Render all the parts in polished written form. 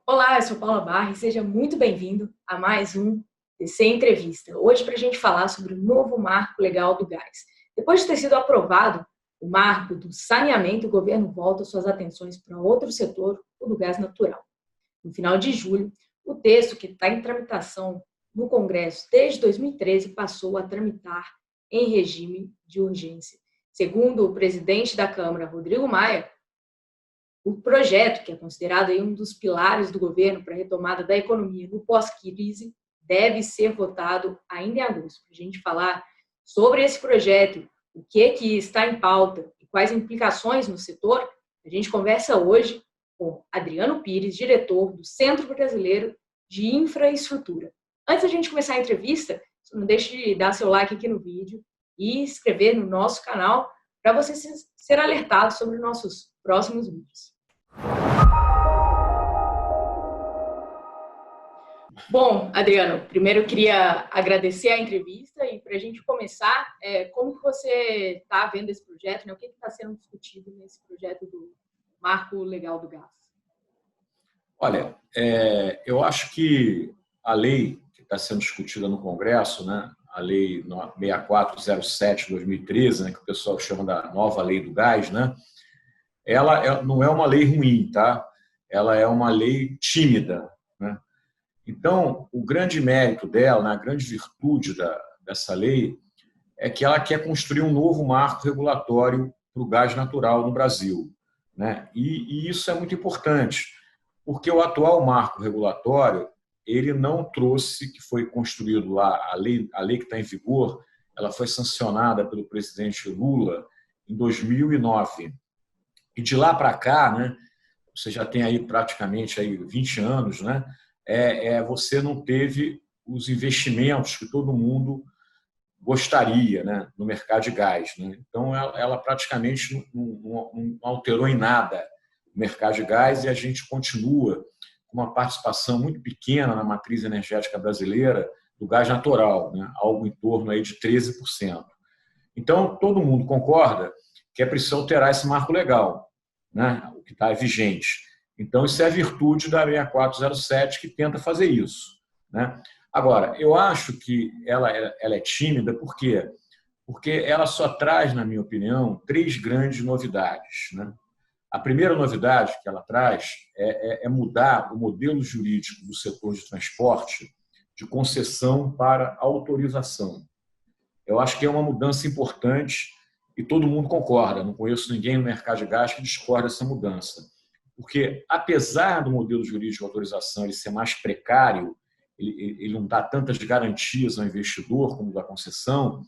Olá, eu sou Paula Barra e seja muito bem-vindo a mais um DC Entrevista. Hoje para a gente falar sobre o novo marco legal do gás. Depois de ter sido aprovado o marco do saneamento, o governo volta suas atenções para outro setor, o do gás natural. No final de julho, o texto que está em tramitação no Congresso desde 2013 passou a tramitar em regime de urgência. Segundo o presidente da Câmara, Rodrigo Maia, o projeto, que é considerado aí um dos pilares do governo para a retomada da economia no pós-crise, deve ser votado ainda em agosto. Para a gente falar sobre esse projeto, o que está em pauta e quais implicações no setor, a gente conversa hoje com Adriano Pires, diretor do Centro Brasileiro de Infraestrutura. Antes da gente começar a entrevista, não deixe de dar seu like aqui no vídeo e se inscrever no nosso canal para você ser alertado sobre nossos próximos vídeos. Bom, Adriano, primeiro eu queria agradecer a entrevista e para a gente começar, como que você está vendo esse projeto, né? O que está sendo discutido nesse projeto do Marco Legal do Gás? Olha, eu acho que a lei que está sendo discutida no Congresso, né, a Lei 6407 de 2013, né, que o pessoal chama da nova Lei do Gás, né, ela não é uma lei ruim, tá? Ela é uma lei tímida, né? Então, o grande mérito dela, né, a grande virtude dessa lei é que ela quer construir um novo marco regulatório para o gás natural no Brasil, né? E isso é muito importante, porque o atual marco regulatório ele não trouxe, que foi construído lá, a lei que está em vigor, ela foi sancionada pelo presidente Lula em 2009. E de lá para cá, né, você já tem aí praticamente aí 20 anos, né, você não teve os investimentos que todo mundo gostaria, né, no mercado de gás, né? Então, ela praticamente não alterou em nada o mercado de gás e a gente continua com uma participação muito pequena na matriz energética brasileira do gás natural, né? Algo em torno aí de 13%. Então, todo mundo concorda que é preciso alterar esse marco legal, né? O que está vigente. Então, isso é a virtude da 6407 que tenta fazer isso, né? Agora, eu acho que ela é tímida, por quê? Porque ela só traz, na minha opinião, três grandes novidades, né? A primeira novidade que ela traz é mudar o modelo jurídico do setor de transporte de concessão para autorização. Eu acho que é uma mudança importante e todo mundo concorda. Não conheço ninguém no mercado de gás que discorda dessa mudança. Porque, apesar do modelo jurídico de autorização ele ser mais precário, ele não dá tantas garantias ao investidor como da concessão,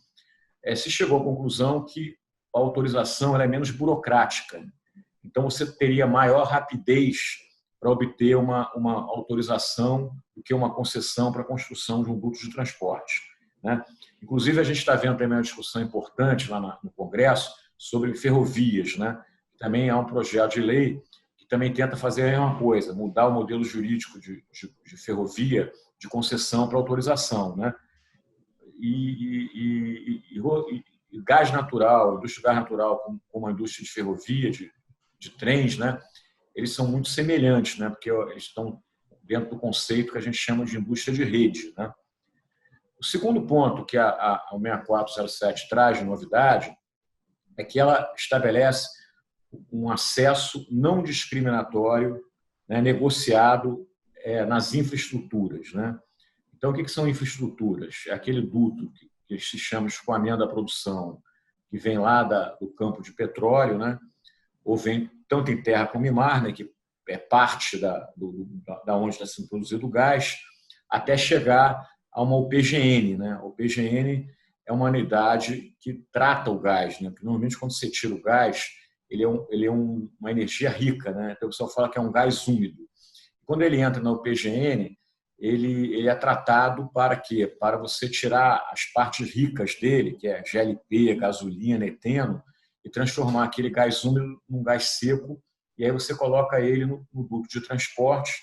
se chegou à conclusão que a autorização ela é menos burocrática. Então, você teria maior rapidez para obter uma autorização do que uma concessão para a construção de um duto de transporte, né? Inclusive, a gente está vendo também uma discussão importante lá no Congresso sobre ferrovias, né? Também há um projeto de lei que também tenta fazer a mesma coisa, mudar o modelo jurídico de ferrovia de concessão para autorização, né? E gás natural, indústria de gás natural, como a indústria de ferrovia, de trens, né? Eles são muito semelhantes, né? Porque eles estão dentro do conceito que a gente chama de indústria de rede, né? O segundo ponto que a 6407 traz de novidade é que ela estabelece um acesso não discriminatório, né, negociado nas infraestruturas, né? Então, o que são infraestruturas? É aquele duto que se chama escoamento da produção, que vem lá do campo de petróleo, né? Ou vem tanto em terra como em mar, né? Que é parte da onde está sendo produzido o gás, até chegar a uma UPGN, né? A UPGN é uma unidade que trata o gás, né? Porque normalmente quando você tira o gás, ele é uma energia rica, né? Então o pessoal fala que é um gás úmido. Quando ele entra na UPGN, ele é tratado para quê? Para você tirar as partes ricas dele, que é GLP, gasolina, eteno, e transformar aquele gás úmido num gás seco, e aí você coloca ele no duto de transporte,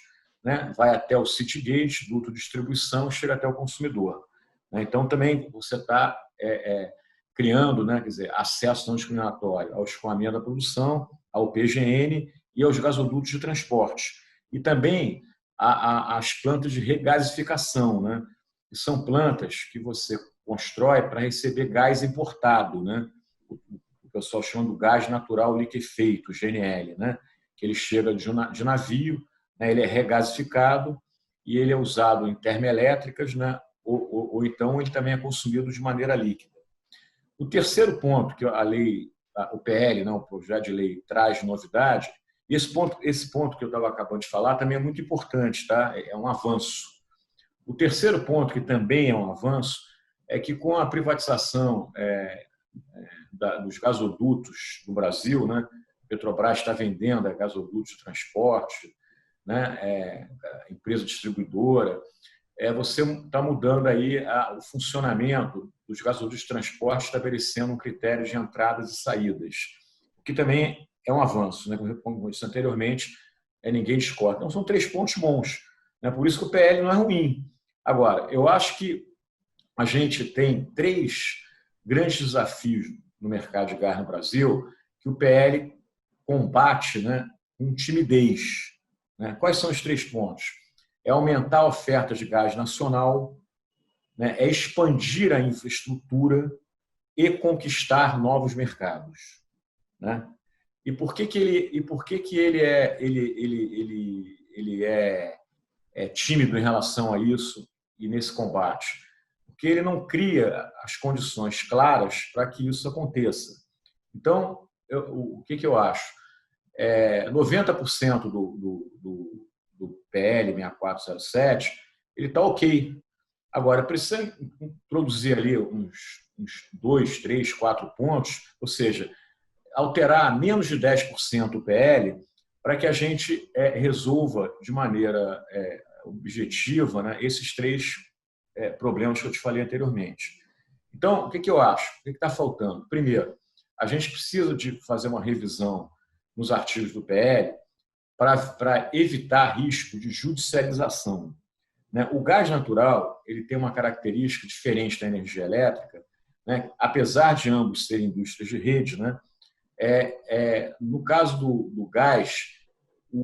né? Vai até o Citygate, duto de distribuição, chega até o consumidor. Então, também você está criando, né, quer dizer, acesso não discriminatório ao escoamento da produção, ao PGN e aos gasodutos de transporte. E também as plantas de regasificação, né? Que são plantas que você constrói para receber gás importado, né? O pessoal chama do gás natural liquefeito, GNL, né? Que ele chega de navio, né? Ele é regasificado e ele é usado em termoelétricas, né? Ou então ele também é consumido de maneira líquida. O terceiro ponto que a lei, o PL, não, o projeto de lei, traz de novidade, esse ponto que eu estava acabando de falar também é muito importante, tá? É um avanço. O terceiro ponto, que também é um avanço, é que com a privatização dos gasodutos no Brasil, né? A Petrobras está vendendo gasodutos de transporte, né? Empresa distribuidora, você está mudando aí o funcionamento dos gasodutos de transporte, estabelecendo um critério de entradas e saídas, o que também é um avanço, né? Como eu disse anteriormente, ninguém discorda. Então, são 3 pontos bons, né? Por isso que o PL não é ruim. Agora, eu acho que a gente tem 3 grandes desafios no mercado de gás no Brasil que o PL combate, né, com timidez, né? Quais são os 3 pontos? É aumentar a oferta de gás nacional, né? É expandir a infraestrutura e conquistar novos mercados, né? E por que ele é tímido em relação a isso e nesse combate? Porque ele não cria as condições claras para que isso aconteça. Então, o que eu acho? 90% do PL 6407 ele está ok. Agora, precisa introduzir ali uns 2, 3, 4 pontos, ou seja, alterar menos de 10% o PL para que a gente resolva de maneira objetiva, né, esses 3 problemas que eu te falei anteriormente. Então, o que eu acho? O que está faltando? Primeiro, a gente precisa de fazer uma revisão nos artigos do PL para evitar risco de judicialização, né? O gás natural ele tem uma característica diferente da energia elétrica, né? Apesar de ambos serem indústrias de rede, né? No caso do gás,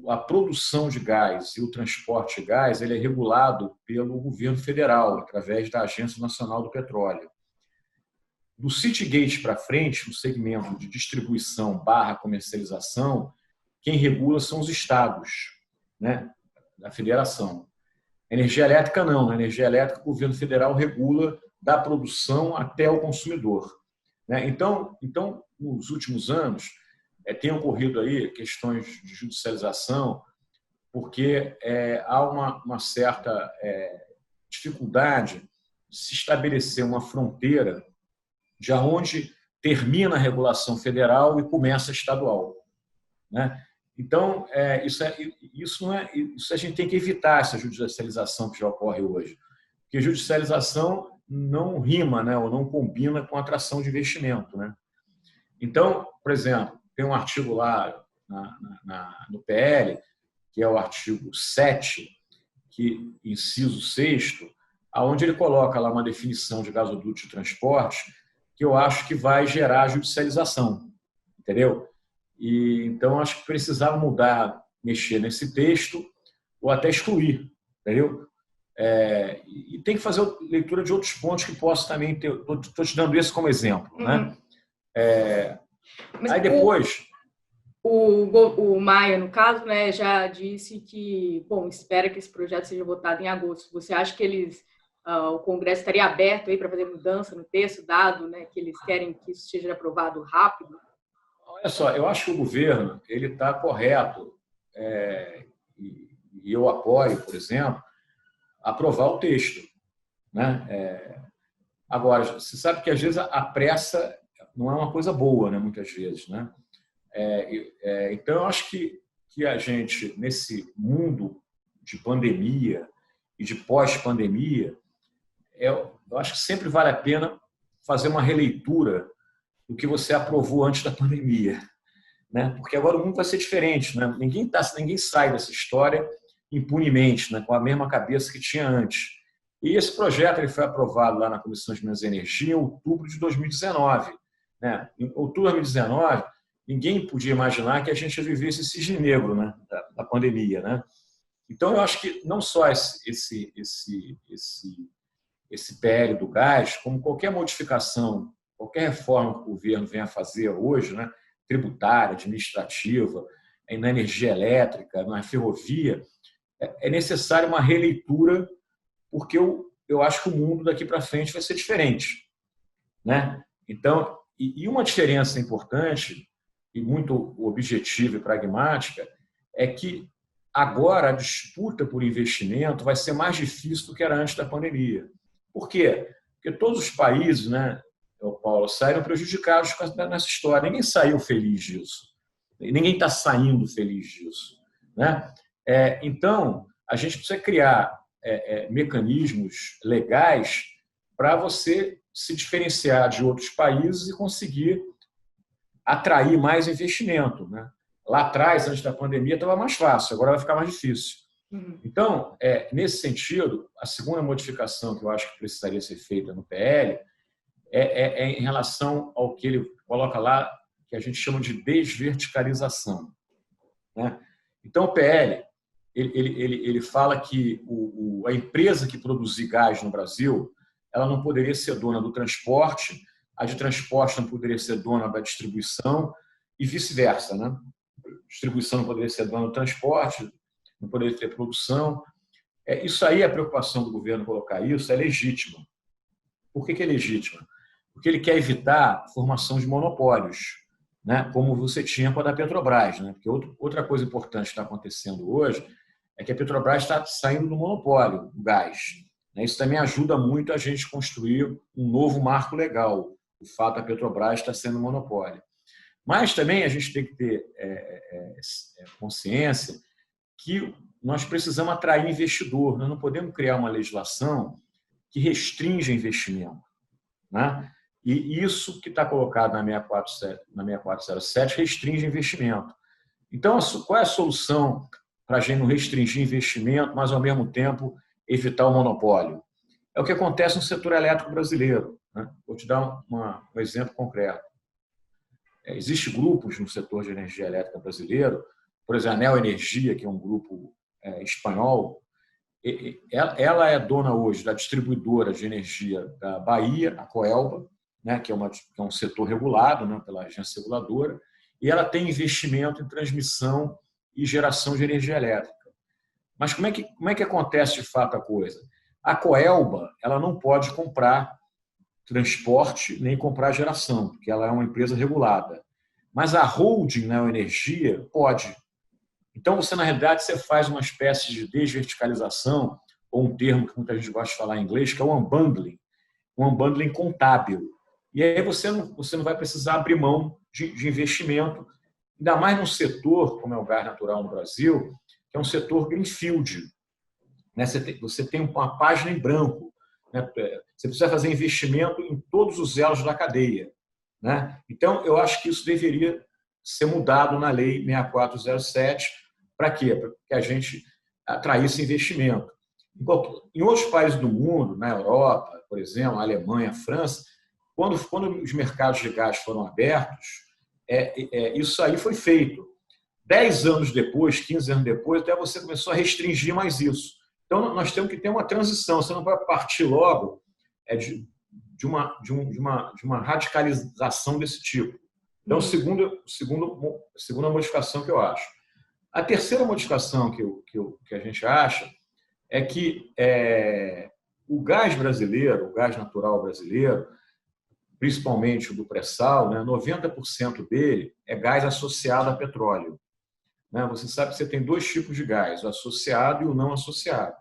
a produção de gás e o transporte de gás ele é regulado pelo governo federal, através da Agência Nacional do Petróleo. Do Citygate para frente, no segmento de distribuição / comercialização, quem regula são os estados, né, da federação. Energia elétrica não. A energia elétrica, o governo federal regula da produção até o consumidor, né? Então, nos últimos anos, tem ocorrido aí questões de judicialização, porque há uma certa dificuldade de se estabelecer uma fronteira de onde termina a regulação federal e começa a estadual, né? Então, isso a gente tem que evitar, essa judicialização que já ocorre hoje, porque judicialização não rima, né, ou não combina com atração de investimento, né? Então, por exemplo, tem um artigo lá no PL, que é o artigo 7, que, inciso 6º, onde ele coloca lá uma definição de gasoduto de transporte que eu acho que vai gerar judicialização, entendeu? E, então, acho que precisava mudar, mexer nesse texto ou até excluir, entendeu? E tem que fazer leitura de outros pontos que posso também ter. Estou te dando esse como exemplo, né? Aí depois... O Maia, no caso, né, já disse que, bom, espera que esse projeto seja votado em agosto. Você acha que o Congresso estaria aberto aí para fazer mudança no texto, dado, né, que eles querem que isso seja aprovado rápido? Olha só, eu acho que o governo ele está correto, e eu apoio, por exemplo, aprovar o texto, né? Agora, você sabe que às vezes a pressa não é uma coisa boa, né? Muitas vezes, né? Então, eu acho que a gente, nesse mundo de pandemia e de pós-pandemia, eu acho que sempre vale a pena fazer uma releitura do que você aprovou antes da pandemia, né? Porque agora o mundo vai ser diferente, né? Ninguém sai dessa história impunemente, né? Com a mesma cabeça que tinha antes. E esse projeto ele foi aprovado lá na Comissão de Minas e Energia em outubro de 2019, né? Em outubro de 2019, ninguém podia imaginar que a gente ia viver esse cisne negro, né? Da pandemia, né? Então, eu acho que não só esse PL do gás, como qualquer modificação, qualquer reforma que o governo venha a fazer hoje, né, tributária, administrativa, na energia elétrica, na ferrovia, é necessário uma releitura, porque eu acho que o mundo daqui para frente vai ser diferente, né? Então, e uma diferença importante e muito objetiva e pragmática é que agora a disputa por investimento vai ser mais difícil do que era antes da pandemia. Por quê? Porque todos os países, né, Paulo, saíram prejudicados nessa história. Ninguém saiu feliz disso. Ninguém está saindo feliz disso, né? Então, a gente precisa criar mecanismos legais para você se diferenciar de outros países e conseguir atrair mais investimento, né? Lá atrás, antes da pandemia, estava mais fácil, agora vai ficar mais difícil. Então, nesse sentido, a segunda modificação que eu acho que precisaria ser feita no PL é em relação ao que ele coloca lá, que a gente chama de desverticalização, né? Então, o PL ele fala que a empresa que produzir gás no Brasil, ela não poderia ser dona do transporte, a de transporte não poderia ser dona da distribuição e vice-versa, né? A distribuição não poderia ser dona do transporte, não poderia ter produção. Isso aí, a preocupação do governo colocar isso é legítima. Por que é legítima? Porque ele quer evitar a formação de monopólios, né? Como você tinha com a da Petrobras, né? Porque outra coisa importante que está acontecendo hoje é que a Petrobras está saindo do monopólio do gás. Isso também ajuda muito a gente construir um novo marco legal, o fato da Petrobras estar sendo monopólio. Mas também a gente tem que ter consciência que nós precisamos atrair investidor. Nós não podemos criar uma legislação que restringe investimento, né? E isso que está colocado na 6407 restringe investimento. Então, qual é a solução para a gente não restringir investimento, mas, ao mesmo tempo, evitar o monopólio? É o que acontece no setor elétrico brasileiro, né? Vou te dar um exemplo concreto. Existem grupos no setor de energia elétrica brasileiro, por exemplo, a Neoenergia, que é um grupo espanhol, ela é dona hoje da distribuidora de energia da Bahia, a Coelba, né, que é um setor regulado, né, pela agência reguladora, e ela tem investimento em transmissão e geração de energia elétrica. Mas como é que acontece de fato a coisa? A Coelba, ela não pode comprar transporte nem comprar geração, porque ela é uma empresa regulada. Mas a holding Neoenergia pode. Então, você, na realidade, você faz uma espécie de desverticalização, ou um termo que muita gente gosta de falar em inglês, que é o unbundling, um unbundling contábil. E aí você não vai precisar abrir mão de investimento, ainda mais num setor, como é o gás natural no Brasil, que é um setor greenfield. Você tem uma página em branco, né? Você precisa fazer investimento em todos os elos da cadeia, né? Então, eu acho que isso deveria ser mudado na Lei 6407. Para quê? Para que a gente atraísse investimento. Em outros países do mundo, na Europa, por exemplo, a Alemanha, a França, quando os mercados de gás foram abertos, isso aí foi feito. 10 anos depois, 15 anos depois, até você começou a restringir mais isso. Então, nós temos que ter uma transição. Você não vai partir logo de uma radicalização desse tipo. Então, segunda modificação que eu acho. A terceira modificação que a gente acha é que o gás brasileiro, o gás natural brasileiro, principalmente o do pré-sal, né, 90% dele é gás associado a petróleo. Você sabe que você tem dois tipos de gás, o associado e o não associado.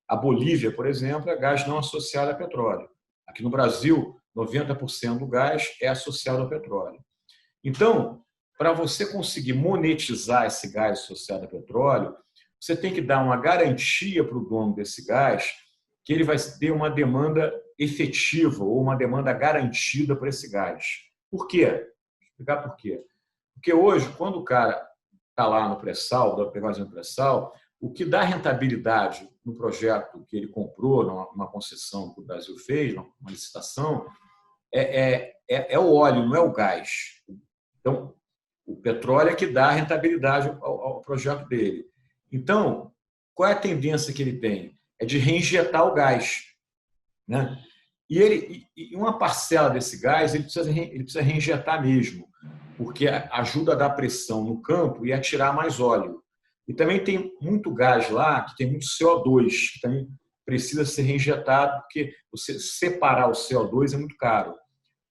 A Bolívia, por exemplo, é gás não associado a petróleo. Aqui no Brasil, 90% do gás é associado a petróleo. Então, para você conseguir monetizar esse gás associado a petróleo, você tem que dar uma garantia para o dono desse gás que ele vai ter uma demanda efetiva ou uma demanda garantida para esse gás. Por quê? Vou explicar por quê. Porque hoje, quando o cara está lá no pré-sal, vou pegar o exemplo do pré-sal, o que dá rentabilidade no projeto que ele comprou, numa concessão que o Brasil fez, uma licitação, é o óleo, não é o gás. Então, o petróleo é que dá rentabilidade ao projeto dele. Então, qual é a tendência que ele tem? É de reinjetar o gás, né? E uma parcela desse gás ele precisa reinjetar mesmo, porque ajuda a dar pressão no campo e a tirar mais óleo. E também tem muito gás lá, que tem muito CO2, que também precisa ser reinjetado, porque você separar o CO2 é muito caro.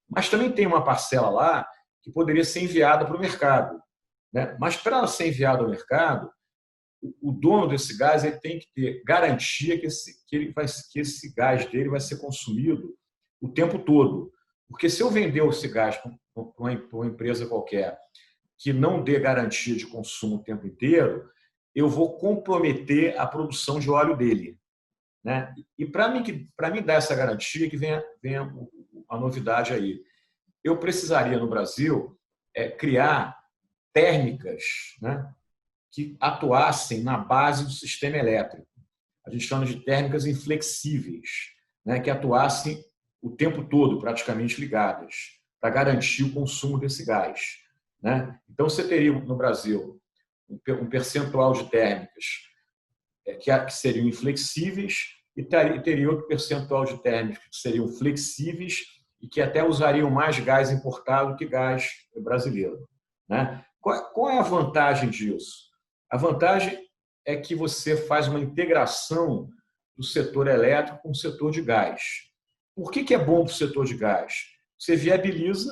Mas também tem uma parcela lá que poderia ser enviada para o mercado, né? Mas para ela ser enviada ao mercado, o dono desse gás ele tem que ter garantia que esse gás dele vai ser consumido o tempo todo. Porque se eu vender esse gás para uma empresa qualquer que não dê garantia de consumo o tempo inteiro, eu vou comprometer a produção de óleo dele, né? E para mim dar essa garantia que vem a novidade aí. Eu precisaria, no Brasil, criar térmicas, né, que atuassem na base do sistema elétrico. A gente chama de térmicas inflexíveis, né, que atuassem o tempo todo, praticamente ligadas, para garantir o consumo desse gás, né? Então, você teria no Brasil um percentual de térmicas que seriam inflexíveis e teria outro percentual de térmicas que seriam flexíveis e que até usariam mais gás importado que gás brasileiro, né? Qual é a vantagem disso? A vantagem é que você faz uma integração do setor elétrico com o setor de gás. Por que é bom para o setor de gás? Você viabiliza,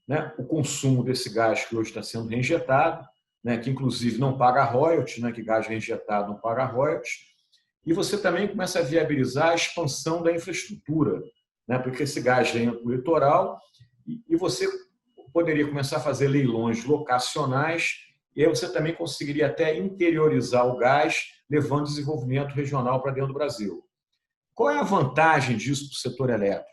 né, o consumo desse gás que hoje está sendo reinjetado, né, que inclusive não paga royalties, né, que gás reinjetado não paga royalties, e você também começa a viabilizar a expansão da infraestrutura, né, porque esse gás vem do litoral e você poderia começar a fazer leilões locacionais e aí você também conseguiria até interiorizar o gás, levando desenvolvimento regional para dentro do Brasil. Qual é a vantagem disso para o setor elétrico?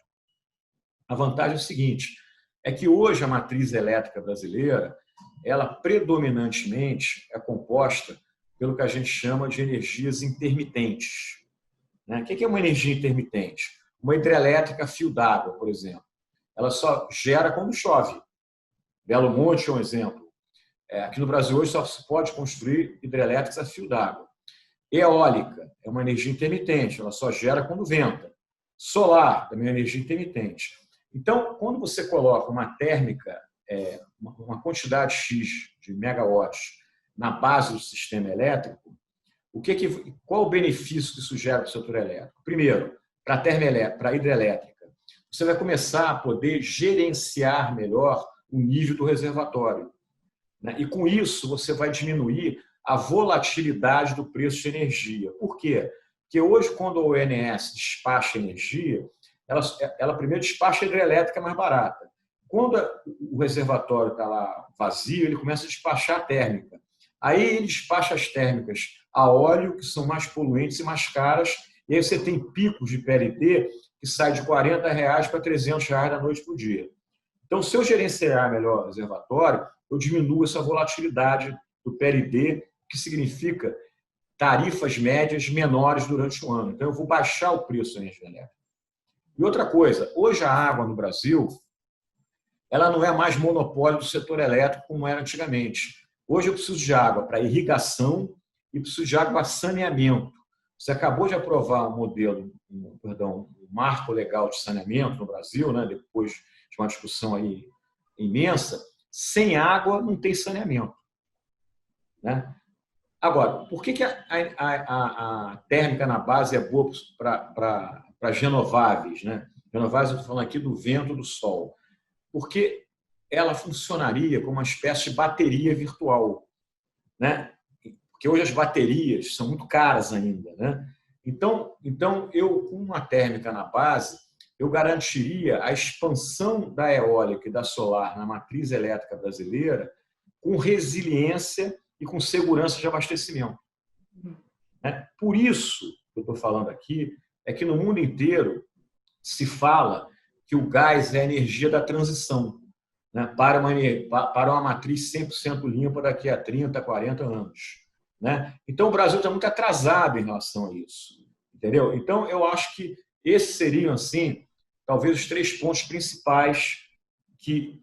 A vantagem é o seguinte, é que hoje a matriz elétrica brasileira, ela predominantemente é composta pelo que a gente chama de energias intermitentes. O que é uma energia intermitente? Uma hidrelétrica a fio d'água, por exemplo. Ela só gera quando chove. Belo Monte é um exemplo. Aqui no Brasil hoje só se pode construir hidrelétricas a fio d'água. Eólica é uma energia intermitente, ela só gera quando venta. Solar também é uma energia intermitente. Então, quando você coloca uma térmica, uma quantidade X de megawatts na base do sistema elétrico, qual o benefício que isso gera para o setor elétrico? Primeiro, para a hidrelétrica, você vai começar a poder gerenciar melhor o nível do reservatório, né? E com isso você vai diminuir a volatilidade do preço de energia. Por quê? Porque hoje, quando a ONS despacha energia, ela primeiro despacha a hidrelétrica mais barata. Quando o reservatório está lá vazio, ele começa a despachar a térmica. Aí ele despacha as térmicas a óleo, que são mais poluentes e mais caras, e aí você tem picos de PLD que sai de R$40 para R$300 da noite para o dia. Então, se eu gerenciar melhor o reservatório, eu diminuo essa volatilidade do PLD, que significa tarifas médias menores durante o ano. Então, eu vou baixar o preço da energia elétrica. E outra coisa, hoje a água no Brasil, ela não é mais monopólio do setor elétrico como era antigamente. Hoje eu preciso de água para irrigação e preciso de água para saneamento. Você acabou de aprovar um marco legal de saneamento no Brasil, né, depois de uma discussão aí imensa. Sem água não tem saneamento, né? Agora, por que a térmica na base é boa para renováveis, né? Renováveis, eu estou falando aqui do vento e do sol. Porque ela funcionaria como uma espécie de bateria virtual, né? Porque hoje as baterias são muito caras ainda, né? Então eu, com uma térmica na base, eu garantiria a expansão da eólica e da solar na matriz elétrica brasileira com resiliência e com segurança de abastecimento. Por isso que eu estou falando aqui, é que no mundo inteiro se fala que o gás é a energia da transição, né, para uma matriz 100% limpa daqui a 30, 40 anos. Né? Então, o Brasil está muito atrasado em relação a isso. Entendeu? Então, eu acho que esses seriam, assim, talvez os 3 pontos principais que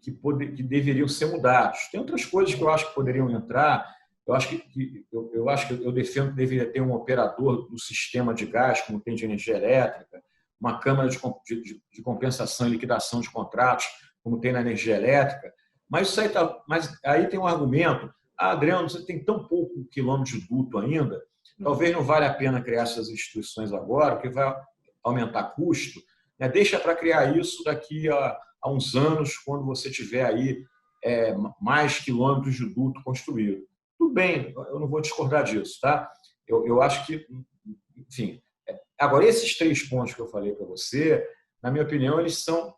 deveriam ser mudados. Tem outras coisas que eu acho que poderiam entrar, eu defendo que deveria ter um operador do sistema de gás, como tem de energia elétrica, uma câmara de compensação e liquidação de contratos, como tem na energia elétrica. Mas aí tem um argumento: Adriano, você tem tão pouco quilômetro de duto ainda, talvez não valha a pena criar essas instituições agora, porque vai aumentar custo. Né? Deixa para criar isso daqui a uns anos, quando você tiver aí mais quilômetros de duto construído. Tudo bem, eu não vou discordar disso, tá? Eu acho que, enfim. Agora, esses 3 pontos que eu falei para você, na minha opinião, eles são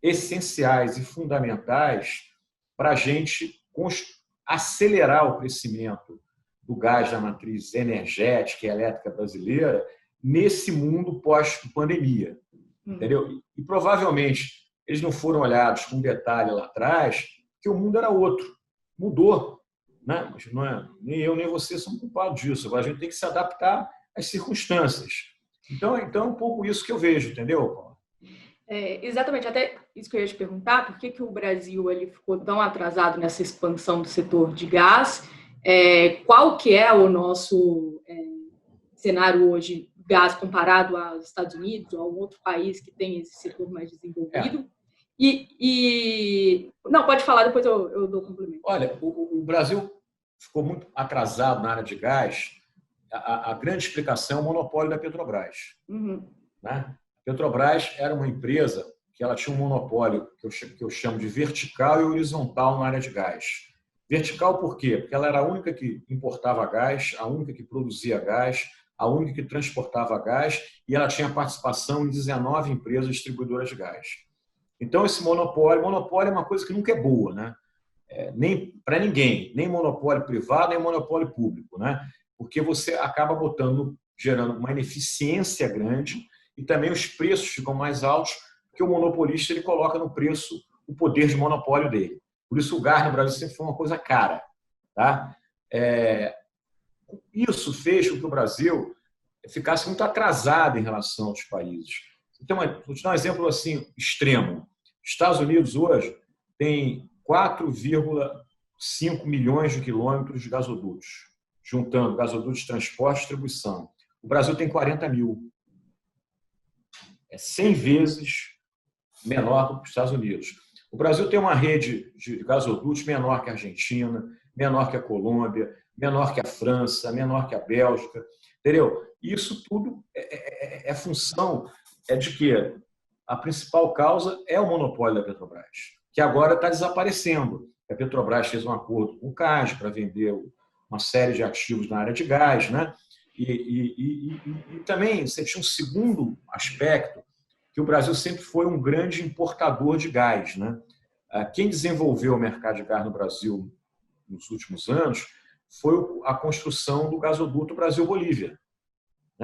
essenciais e fundamentais para a gente acelerar o crescimento do gás da matriz energética e elétrica brasileira nesse mundo pós-pandemia. Entendeu? E provavelmente eles não foram olhados com detalhe lá atrás, que o mundo era outro. Mudou. Né? Mas nem eu nem você somos culpados disso. Agora a gente tem que se adaptar às circunstâncias. Então é um pouco isso que eu vejo, entendeu, Paulo? Exatamente, até isso que eu ia te perguntar: por que o Brasil ele ficou tão atrasado nessa expansão do setor de gás? Qual que é o nosso cenário hoje, gás, comparado aos Estados Unidos ou a um outro país que tem esse setor mais desenvolvido? Não, pode falar, depois eu dou complemento. Olha, o Brasil ficou muito atrasado na área de gás. A grande explicação é o monopólio da Petrobras. Uhum. Né? A Petrobras era uma empresa que ela tinha um monopólio que eu chamo de vertical e horizontal na área de gás. Vertical por quê? Porque ela era a única que importava gás, a única que produzia gás, a única que transportava gás, e ela tinha participação em 19 empresas distribuidoras de gás. Então, esse monopólio é uma coisa que nunca é boa, né? Nem para ninguém, nem monopólio privado, nem monopólio público, né? Porque você acaba gerando uma ineficiência grande e também os preços ficam mais altos, porque o monopolista ele coloca no preço o poder de monopólio dele. Por isso o gás no Brasil sempre foi uma coisa cara. Tá? Isso fez com que o Brasil ficasse muito atrasado em relação aos países. Então, vou te dar um exemplo assim, extremo. Estados Unidos hoje tem 4,5 milhões de quilômetros de gasodutos, juntando gasodutos de transporte e distribuição. O Brasil tem 40 mil. É 100 vezes menor do que os Estados Unidos. O Brasil tem uma rede de gasodutos menor que a Argentina, menor que a Colômbia, menor que a França, menor que a Bélgica. Entendeu? Isso tudo é função de que a principal causa é o monopólio da Petrobras, que agora está desaparecendo. A Petrobras fez um acordo com o CAS para vender uma série de ativos na área de gás, né? E também você tinha um segundo aspecto, que o Brasil sempre foi um grande importador de gás, né? Quem desenvolveu o mercado de gás no Brasil nos últimos anos foi a construção do gasoduto Brasil-Bolívia.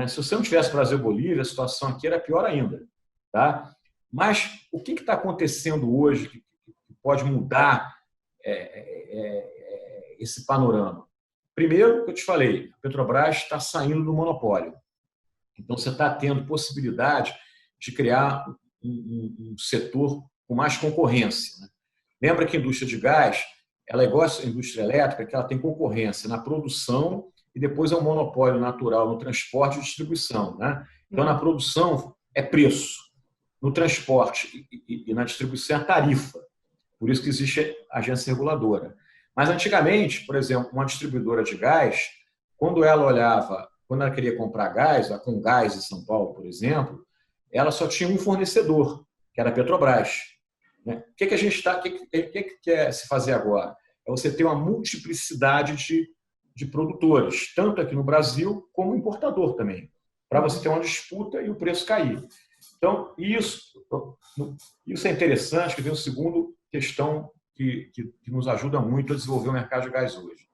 Se você não tivesse Brasil-Bolívia, a situação aqui era pior ainda. Tá? Mas o que está acontecendo hoje que pode mudar esse panorama? Primeiro, o que eu te falei, a Petrobras está saindo do monopólio. Então, você está tendo possibilidade de criar um setor com mais concorrência. Né? Lembra que a indústria de gás ela é igual à indústria elétrica, que ela tem concorrência na produção e depois é um monopólio natural no transporte e distribuição. Né? Então, na produção é preço, no transporte e na distribuição é tarifa. Por isso que existe a agência reguladora. Mas antigamente, por exemplo, uma distribuidora de gás, quando ela queria comprar gás, a Comgás em São Paulo, por exemplo, ela só tinha um fornecedor, que era a Petrobras. O que a gente quer se fazer agora? É você ter uma multiplicidade de produtores, tanto aqui no Brasil como importador também, para você ter uma disputa e o preço cair. Então, isso é interessante, que vem uma segunda questão que nos ajuda muito a desenvolver o mercado de gás hoje.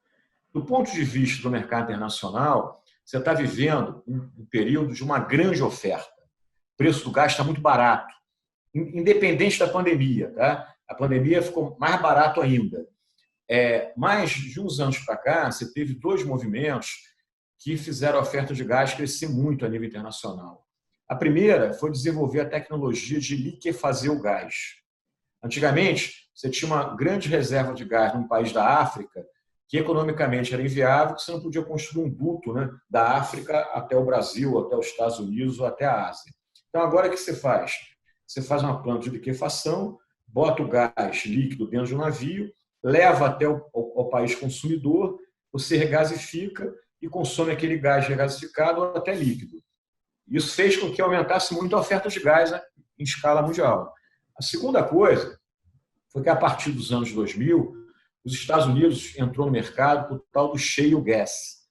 Do ponto de vista do mercado internacional, você está vivendo um período de uma grande oferta. O preço do gás está muito barato, independente da pandemia. Tá? A pandemia ficou mais barato ainda. Mas, de uns anos para cá, você teve 2 movimentos que fizeram a oferta de gás crescer muito a nível internacional. A primeira foi desenvolver a tecnologia de liquefazer o gás. Antigamente, você tinha uma grande reserva de gás num país da África que economicamente era inviável, que você não podia construir um duto, né, da África até o Brasil, até os Estados Unidos ou até a Ásia. Então, agora o que você faz? Você faz uma planta de liquefação, bota o gás líquido dentro de um navio, leva até o país consumidor, você regasifica e consome aquele gás regasificado ou até líquido. Isso fez com que aumentasse muito a oferta de gás, né, em escala mundial. A segunda coisa foi que, a partir dos anos 2000, os Estados Unidos entrou no mercado com o tal do shale gas,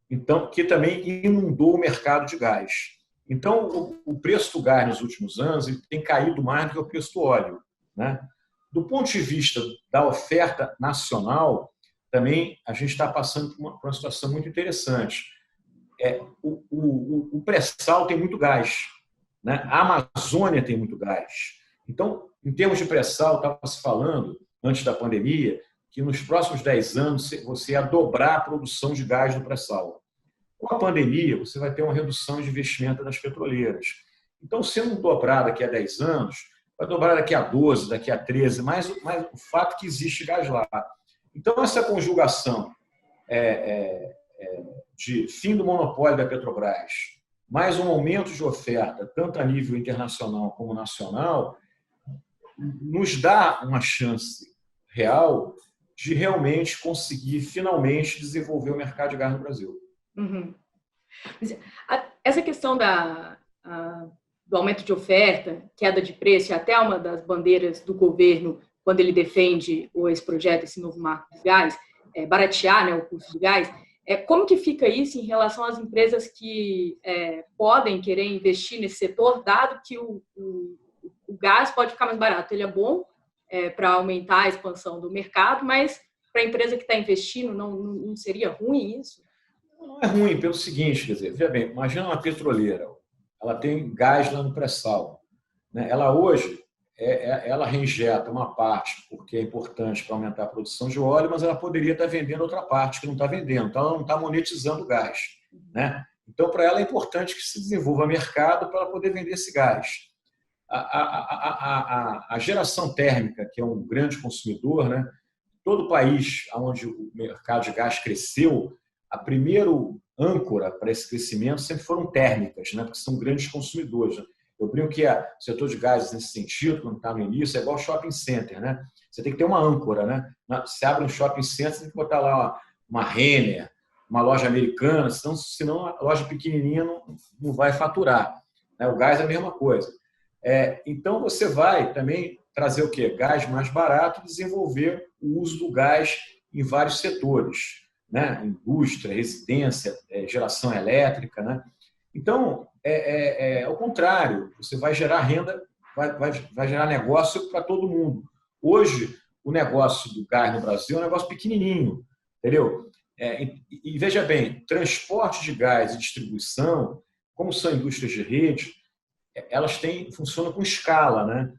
então, que também inundou o mercado de gás. Então, o preço do gás nos últimos anos ele tem caído mais do que o preço do óleo, né? Do ponto de vista da oferta nacional, também a gente está passando por uma situação muito interessante. O pré-sal tem muito gás, né? A Amazônia tem muito gás. Então, em termos de pré-sal, estava se falando, antes da pandemia, que nos próximos 10 anos você ia dobrar a produção de gás no pré-sal. Com a pandemia, você vai ter uma redução de investimento das petroleiras. Então, se não dobrar daqui a 10 anos, vai dobrar daqui a 12, daqui a 13, mas o fato é que existe gás lá. Então, essa conjugação de fim do monopólio da Petrobras, mais um aumento de oferta, tanto a nível internacional como nacional, nos dá uma chance real de realmente conseguir, finalmente, desenvolver o mercado de gás no Brasil. Uhum. Essa questão do aumento de oferta, queda de preço, é até uma das bandeiras do governo quando ele defende esse projeto, esse novo marco do gás, baratear, né, o custo do gás. Como que fica isso em relação às empresas que podem querer investir nesse setor, dado que o gás pode ficar mais barato? Ele é bom para aumentar a expansão do mercado, mas para a empresa que está investindo, não seria ruim isso? Não é ruim pelo seguinte, quer dizer, veja bem, imagina uma petroleira, ela tem gás lá no pré-sal, né? Ela hoje, ela reinjeta uma parte porque é importante para aumentar a produção de óleo, mas ela poderia estar vendendo outra parte que não está vendendo, então ela não está monetizando o gás, né? Então, para ela é importante que se desenvolva mercado para ela poder vender esse gás. A geração térmica, que é um grande consumidor, né? Todo país onde o mercado de gás cresceu, a primeira âncora para esse crescimento sempre foram térmicas, né? Porque são grandes consumidores, né? Eu brinco que o setor de gases, nesse sentido, quando está no início, é igual shopping center, né? Você tem que ter uma âncora, né? Você abre um shopping center, você tem que botar lá uma Renner, uma loja americana, senão a loja pequenininha não vai faturar, né? O gás é a mesma coisa. Então, você vai também trazer o quê? Gás mais barato e desenvolver o uso do gás em vários setores, né? Indústria, residência, geração elétrica, né? Então, ao contrário, você vai gerar renda, vai gerar negócio para todo mundo. Hoje, o negócio do gás no Brasil é um negócio pequenininho, entendeu? E veja bem, transporte de gás e distribuição, como são indústrias de rede, elas funcionam com escala, né?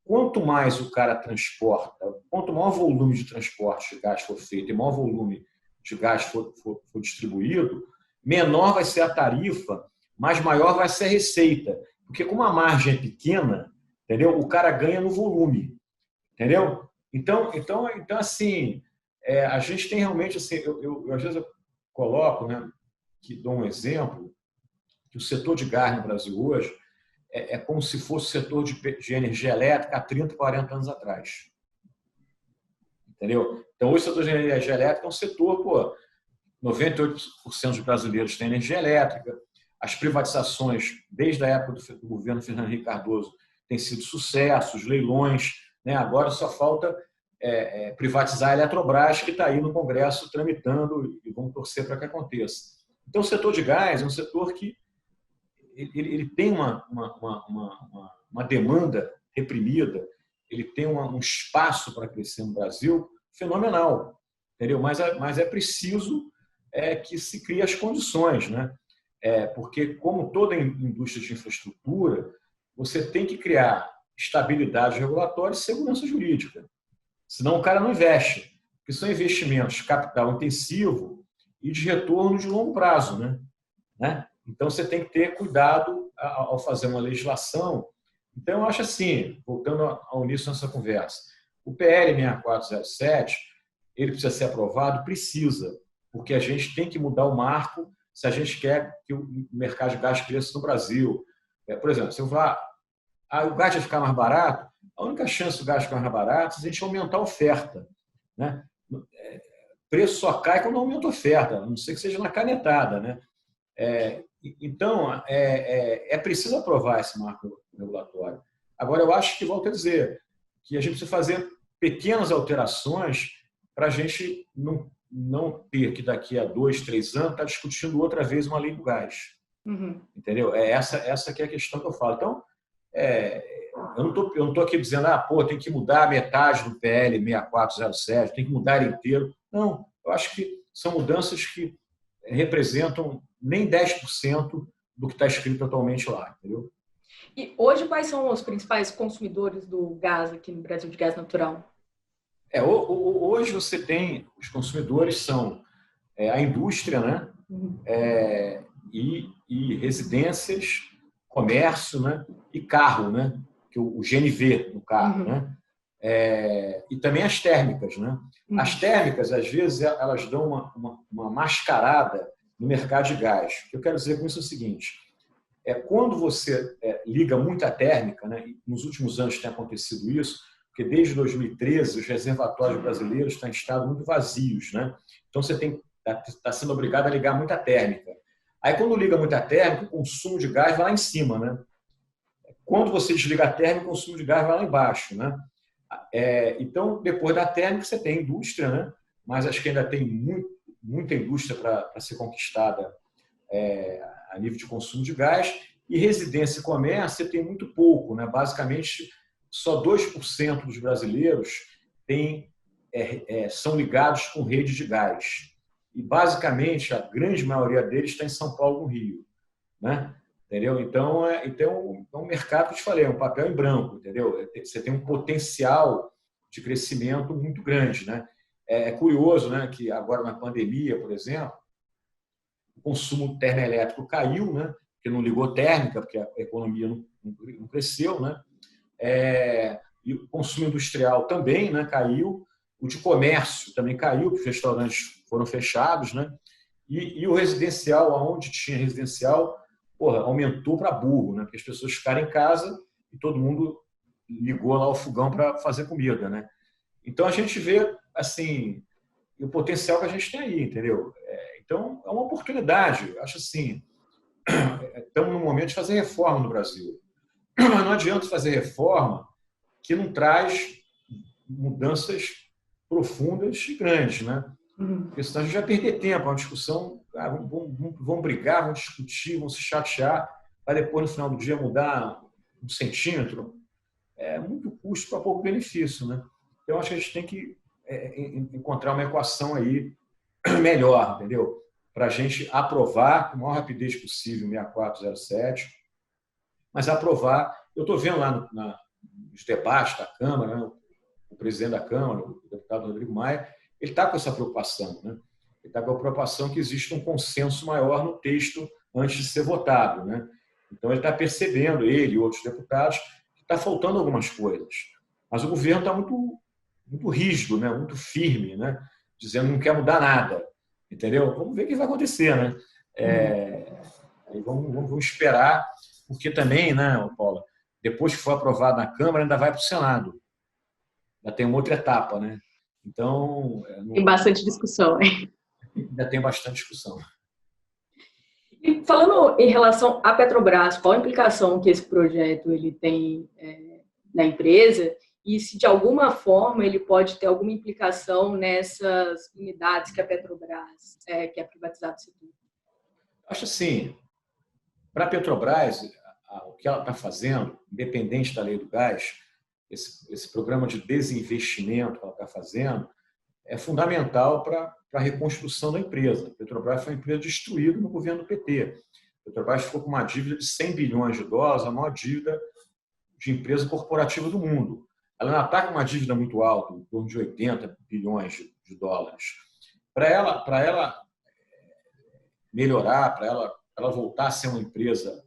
Quanto mais o cara transporta, quanto maior volume de transporte de gás for feito e maior volume de gás for distribuído, menor vai ser a tarifa, mas maior vai ser a receita. Porque como a margem é pequena, entendeu? O cara ganha no volume, entendeu? Então assim, a gente tem realmente, assim, eu às vezes eu coloco, né, que dou um exemplo, que o setor de gás no Brasil hoje é como se fosse o setor de energia elétrica há 30, 40 anos atrás. Entendeu? Então, hoje o setor de energia elétrica é um setor, 98% dos brasileiros têm energia elétrica. As privatizações, desde a época do governo Fernando Henrique Cardoso, têm sido sucesso, os leilões, né? Agora só falta privatizar a Eletrobras, que está aí no Congresso tramitando, e vamos torcer para que aconteça. Então, o setor de gás é um setor que ele tem uma demanda reprimida, ele tem um espaço para crescer no Brasil fenomenal, entendeu? Mas é preciso que se crie as condições, né? Porque, como toda indústria de infraestrutura, você tem que criar estabilidade regulatória e segurança jurídica. Senão o cara não investe, porque são investimentos de capital intensivo e de retorno de longo prazo, né? Então, você tem que ter cuidado ao fazer uma legislação. Então, eu acho assim, voltando ao início dessa conversa, o PL 6407 ele precisa ser aprovado? Precisa, porque a gente tem que mudar o marco se a gente quer que o mercado de gás cresça no Brasil. Por exemplo, se eu falar, o gás vai ficar mais barato, a única chance do gás ficar mais barato é se a gente aumentar a oferta, né? O preço só cai quando aumenta a oferta, a não ser que seja na canetada, né? Então, é preciso aprovar esse marco regulatório. Agora, eu acho que, volto a dizer, que a gente precisa fazer pequenas alterações para a gente não ter que daqui a 2, 3 anos estar discutindo outra vez uma lei do gás. Uhum. Entendeu? Essa que é a questão que eu falo. Então, eu não estou aqui dizendo, tem que mudar metade do PL 6407, tem que mudar ele inteiro. Não, eu acho que são mudanças que representam nem 10% do que está escrito atualmente lá, entendeu? E hoje, quais são os principais consumidores do gás aqui no Brasil, de gás natural? Hoje você tem, os consumidores são a indústria, né? Uhum. E residências, comércio, né? E carro, né? Que o GNV no carro, Uhum. né? E também as térmicas, né? Uhum. As térmicas, às vezes, elas dão uma mascarada no mercado de gás. O que eu quero dizer com isso é o seguinte: quando você liga muita térmica, né? E nos últimos anos tem acontecido isso, porque desde 2013 os reservatórios brasileiros estão em estado muito vazios, né? Então você está sendo obrigado a ligar muita térmica. Aí quando liga muita térmica, o consumo de gás vai lá em cima, né? Quando você desliga a térmica, o consumo de gás vai lá embaixo, né? Então, depois da térmica, você tem indústria, né? Mas acho que ainda tem muita indústria para ser conquistada a nível de consumo de gás. E residência e comércio, você tem muito pouco, né? Basicamente, só 2% dos brasileiros são ligados com rede de gás. E, basicamente, a grande maioria deles está em São Paulo, no Rio, né? Entendeu? Então, é um mercado que eu te falei, é um papel em branco, entendeu? Você tem um potencial de crescimento muito grande, né? É curioso, né, que agora na pandemia, por exemplo, o consumo termoelétrico caiu, né? Porque não ligou térmica, porque a economia não cresceu, né? E o consumo industrial também, né, caiu. O de comércio também caiu, porque os restaurantes foram fechados, né? E o residencial, aonde tinha residencial, aumentou para burro, né? Porque as pessoas ficaram em casa e todo mundo ligou lá o fogão para fazer comida, né? Então a gente vê assim o potencial que a gente tem aí, entendeu? Então é uma oportunidade. Acho assim, estamos no momento de fazer reforma no Brasil, mas não adianta fazer reforma que não traz mudanças profundas e grandes, né? Porque senão a gente vai perder tempo, é uma discussão, vão brigar, vão discutir, vão se chatear, para depois, no final do dia, mudar 1 centímetro. É muito custo para pouco benefício, né? Então, acho que a gente tem que encontrar uma equação aí melhor, entendeu? Para a gente aprovar com a maior rapidez possível o 6407, mas aprovar. Eu estou vendo lá nos debates da Câmara, né? O presidente da Câmara, o deputado Rodrigo Maia, ele está com essa preocupação, né? Ele está com a preocupação que existe um consenso maior no texto antes de ser votado, né? Então, ele está percebendo, ele e outros deputados, que está faltando algumas coisas. Mas o governo está muito rígido, né? Muito firme, né? Dizendo que não quer mudar nada, entendeu? Vamos ver o que vai acontecer, né? Vamos esperar, porque também, né, Paula, depois que for aprovado na Câmara, ainda vai para o Senado. Ainda tem uma outra etapa, né? Então... Tem bastante discussão, hein? Ainda tem bastante discussão. E falando em relação à Petrobras, qual a implicação que esse projeto ele tem na empresa e se de alguma forma ele pode ter alguma implicação nessas unidades que a Petrobras quer privatizar do setor? Acho assim, para a Petrobras, o que ela está fazendo, independente da lei do gás, esse programa de desinvestimento que ela está fazendo, é fundamental para a reconstrução da empresa. A Petrobras foi uma empresa destruída no governo do PT. A Petrobras ficou com uma dívida de 100 bilhões de dólares, a maior dívida de empresa corporativa do mundo. Ela não está com uma dívida muito alta, em torno de 80 bilhões de dólares. Para ela melhorar, para ela voltar a ser uma empresa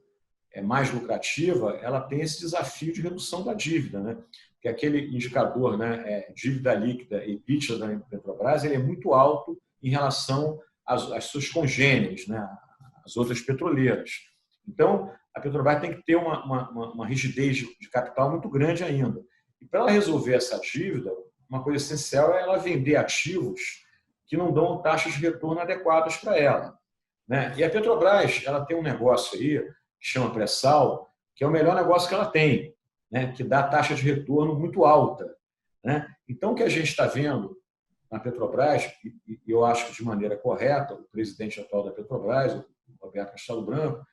mais lucrativa, ela tem esse desafio de redução da dívida, né? Porque que aquele indicador, né, dívida líquida e EBITDA da Petrobras, ele é muito alto em relação às suas congêneres, né, as outras petroleiras. Então, a Petrobras tem que ter uma rigidez de capital muito grande ainda. E para ela resolver essa dívida, uma coisa essencial é ela vender ativos que não dão taxas de retorno adequadas para ela, né? E a Petrobras, ela tem um negócio aí que chama pré-sal, que é o melhor negócio que ela tem, né? Que dá taxa de retorno muito alta, né? Então, o que a gente está vendo na Petrobras, e eu acho que de maneira correta, o presidente atual da Petrobras, o Roberto Castelo Branco,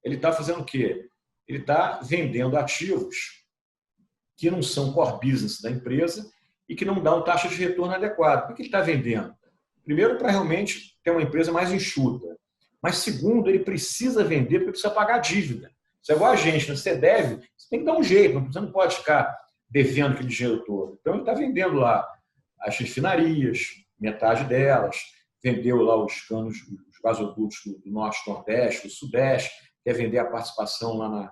ele está fazendo o quê? Ele está vendendo ativos que não são core business da empresa e que não dão taxa de retorno adequada. Por que ele está vendendo? Primeiro, para realmente ter uma empresa mais enxuta. Mas, segundo, ele precisa vender porque precisa pagar a dívida. Isso é igual a gente, né? Você deve, você tem que dar um jeito, você não pode ficar devendo aquele dinheiro todo. Então, ele está vendendo lá as refinarias, metade delas, vendeu lá os canos, os gasodutos do Norte, Nordeste, do Sudeste, quer vender a participação lá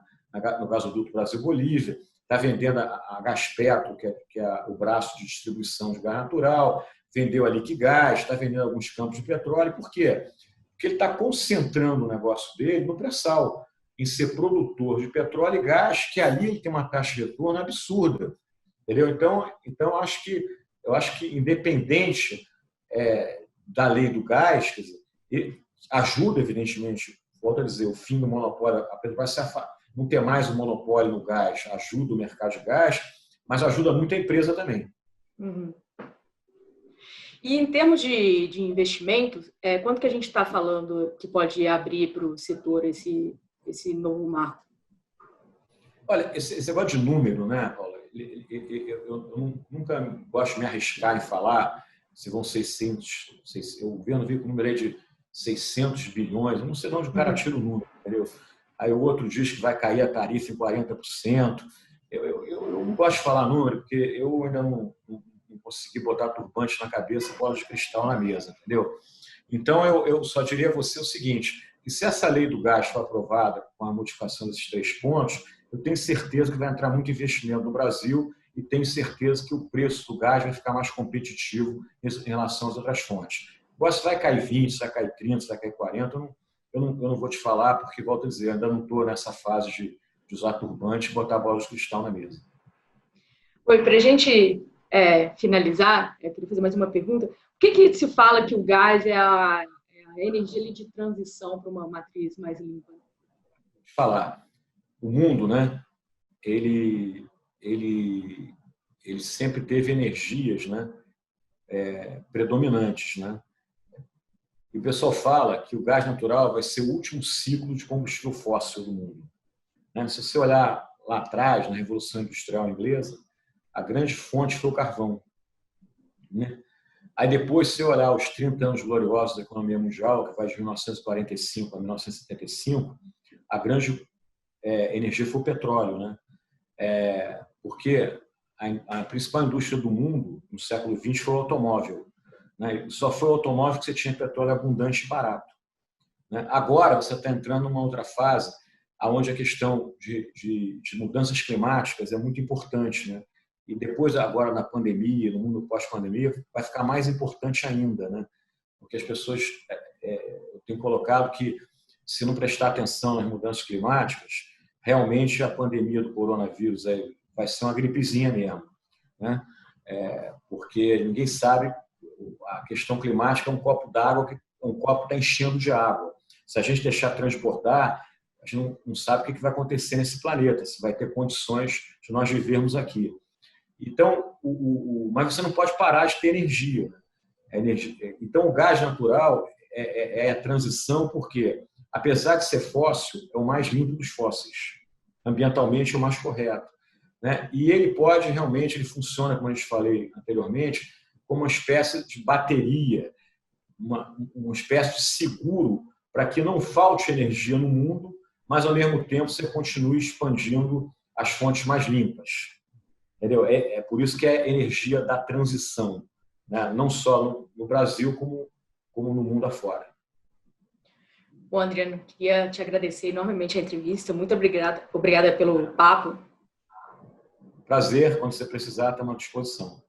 no gasoduto Brasil-Bolívia, está vendendo a Gaspetro, que é o braço de distribuição de gás natural, vendeu a Liquigás, está vendendo alguns campos de petróleo. Por quê? Porque ele está concentrando o negócio dele no pré-sal, em ser produtor de petróleo e gás, que ali ele tem uma taxa de retorno absurda. Entendeu? Então eu acho que independente da lei do gás, quer dizer, ajuda, evidentemente, volto a dizer, o fim do monopólio, a Petrobras não ter mais o monopólio no gás, ajuda o mercado de gás, mas ajuda muito a empresa também. Uhum. E em termos de investimentos, quanto que a gente está falando que pode abrir para o setor esse novo marco? Olha, esse negócio de número, né, Paula? Eu nunca gosto de me arriscar em falar se vão 600, eu vi com o número aí de 600 bilhões, eu não sei de onde o cara tira o número, entendeu? Aí o outro diz que vai cair a tarifa em 40%. Eu não gosto de falar número, porque eu ainda não consegui botar turbante na cabeça e bola de cristal na mesa, entendeu? Então, eu só diria a você o seguinte, que se essa lei do gás for aprovada com a modificação desses 3 pontos, eu tenho certeza que vai entrar muito investimento no Brasil e tenho certeza que o preço do gás vai ficar mais competitivo em relação às outras fontes. Agora, se vai cair 20, se vai cair 30, se vai cair 40, eu não vou te falar, porque, volto a dizer, ainda não estou nessa fase de usar turbante e botar a bola de cristal na mesa. Oi, para a gente finalizar, eu queria fazer mais uma pergunta. Por que se fala que o gás é a energia de transição para uma matriz mais limpa? Vou te falar. O mundo, né, ele sempre teve energias, né, predominantes, né? E o pessoal fala que o gás natural vai ser o último ciclo de combustível fóssil do mundo, né? Se você olhar lá atrás, na Revolução Industrial Inglesa, a grande fonte foi o carvão, né? Aí depois, se você olhar os 30 anos gloriosos da economia mundial, que vai de 1945 a 1975, a grande energia foi o petróleo, né? Porque a principal indústria do mundo no século XX foi o automóvel, né? E só foi o automóvel que você tinha petróleo abundante e barato, né? Agora você está entrando numa outra fase, onde a questão de mudanças climáticas é muito importante, né? E depois, agora na pandemia, no mundo pós-pandemia, vai ficar mais importante ainda, né? Porque as pessoas eu tenho colocado que, se não prestar atenção nas mudanças climáticas, realmente a pandemia do coronavírus vai ser uma gripezinha mesmo, né? Porque ninguém sabe, a questão climática é um copo d'água, que um copo está enchendo de água. Se a gente deixar transbordar, a gente não sabe o que vai acontecer nesse planeta, se vai ter condições de nós vivermos aqui. Então, mas você não pode parar de ter energia. Então, o gás natural é a transição, porque, apesar de ser fóssil, é o mais limpo dos fósseis. Ambientalmente, é o mais correto, né? E ele ele funciona, como a gente falei anteriormente, como uma espécie de bateria, uma espécie de seguro para que não falte energia no mundo, mas, ao mesmo tempo, você continue expandindo as fontes mais limpas. Entendeu? É por isso que é energia da transição, né? Não só no Brasil, como no mundo afora. Bom, Adriano, queria te agradecer enormemente a entrevista. Muito obrigada pelo papo. Prazer, quando você precisar, estamos à disposição.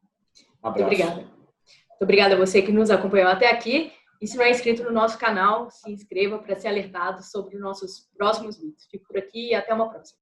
Um abraço. Muito obrigada. Muito obrigada a você que nos acompanhou até aqui. E se não é inscrito no nosso canal, se inscreva para ser alertado sobre os nossos próximos vídeos. Fico por aqui e até uma próxima.